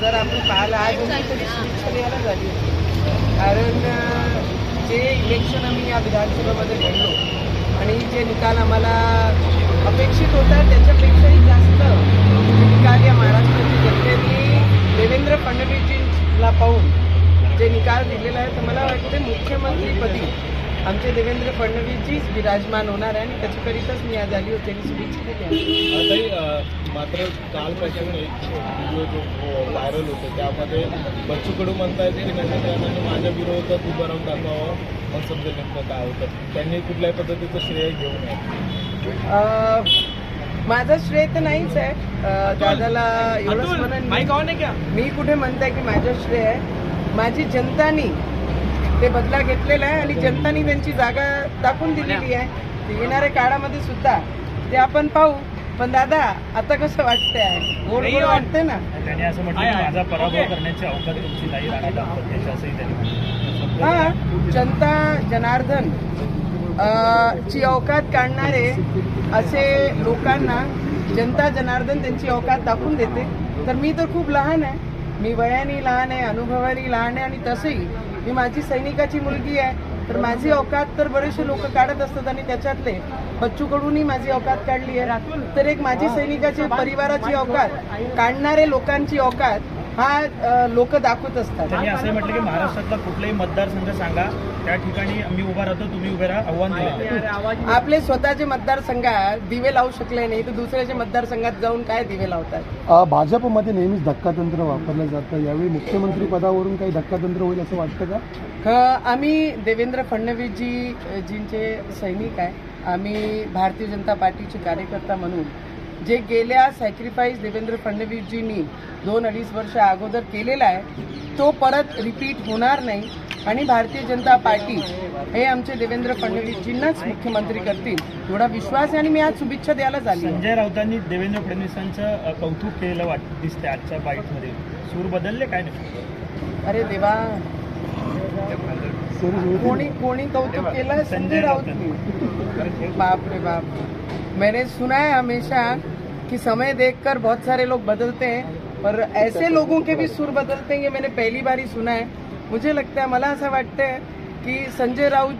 जर आपण पाहिलं आज तरी शुभेच्छा द्यायला झाली होती, कारण जे इलेक्शन आम्ही या विधानसभेमध्ये लढलो आणि जे निकाल आम्हाला अपेक्षित होता त्याच्यापेक्षाही जास्त निकाल या महाराष्ट्राच्या जनतेने देवेंद्र फडणवीसजींना पाहून जे निकाल दिलेला आहे, तर मला वाटतं मुख्यमंत्रीपदी आमचे देवेंद्र फडणवीसजीच विराजमान होणार आहे आणि त्याच्याकरिताच मी आज आली होती आणि शुभेच्छा दिली. मात्र कालपासून एक व्हिडिओ जो व्हायरल होतो त्यामध्ये बच्चू कडू म्हणतायत की नरेंद्र माझ्या विरोधात उभं राहून दाखवावं, मग समजा नेमकं काय होतं. त्यांनी कुठल्याही पद्धतीचं श्रेय घेऊ नये. माझं श्रेय तर नाहीच आहे. दादाला एवढंच म्हणून मी कुठे म्हणताय की माझं श्रेय आहे. माझी जनतानी ते बदला घेतलेला आहे आणि जनतानी त्यांची जागा दाखवून दिलेली आहे. येणाऱ्या काळामध्ये सुद्धा ते आपण पाहू. पण दादा आता कसं वाटतंय, गोड गोड वाटतंय ना. त्यांनी असं म्हटलं की माझा पराभव करण्याची अवकाश तुमची नाही राणी दाम्पत्याची, असंही त्यांनी. हा, जनता जनार्दन ची अवकात काढणारे असे लोकांना जनता जनार्दन त्यांची अवकात दाखवून देते. तर मी तर खूप लहान आहे, मी वयाने लहान आहे, अनुभवाने लहान आहे आणि तसंही मी माझी सैनिकाची मुलगी आहे. तर माझी अवकात तर बरेचसे लोक काढत असतात आणि त्याच्यातले बच्चू कडूंनी माझी अवकात काढली आहे. तर एक माझी सैनिकाची परिवाराची अवकात काढणारे लोकांची अवकात हा लोक दाखवत असतात. त्यांनी असं म्हटलं की महाराष्ट्रातला कुठलाही मतदारसंघ सांगा, त्या ठिकाणी आम्ही उभा राहतो, तुम्ही उभे राहा, आव्हान दिले. आपले स्वतःचे मतदारसंघात दिवे लावू शकले नाही तर दुसऱ्याच्या मतदारसंघात जाऊन काय दिवे लावतात. भाजपमध्ये नेहमीच धक्कातंत्र वापरलं जातं, यावेळी मुख्यमंत्री पदावरून काही धक्कातंत्र होईल असं वाटतं का? आम्ही देवेंद्र फडणवीसजींचे सैनिक आहे. आम्ही भारतीय जनता पार्टीचे कार्यकर्ता म्हणून जे गेल्या सॅक्रिफाईस देवेंद्र फडणवीसजींनी 2-2.5 वर्ष अगोदर केलेला आहे तो परत रिपीट होणार नाही आणि भारतीय जनता पार्टी हे आमचे देवेंद्र फडणवीसजींनाच मुख्यमंत्री करतील एवढा विश्वास आहे आणि मी आज शुभेच्छा द्यायला झाली. संजय राऊतांनी देवेंद्र फडणवीसांचं कौतुक केलेलं दिसते आजच्या बाईटमध्ये. सूर बदलले काय नाही? अरे देवा, कोणी कौतुक केलं? संजय राऊतने. बाप रे बाप. मैंने सुना है हमेशा कि समय देखकर बहुत सारे लोग बदलते हैं, पर ऐसे लोगों के भी सुर बदलते हैं ये मैंने पहली बार ही सुना है. मुझे लगता है, मला असं वाटतं की संजय राऊत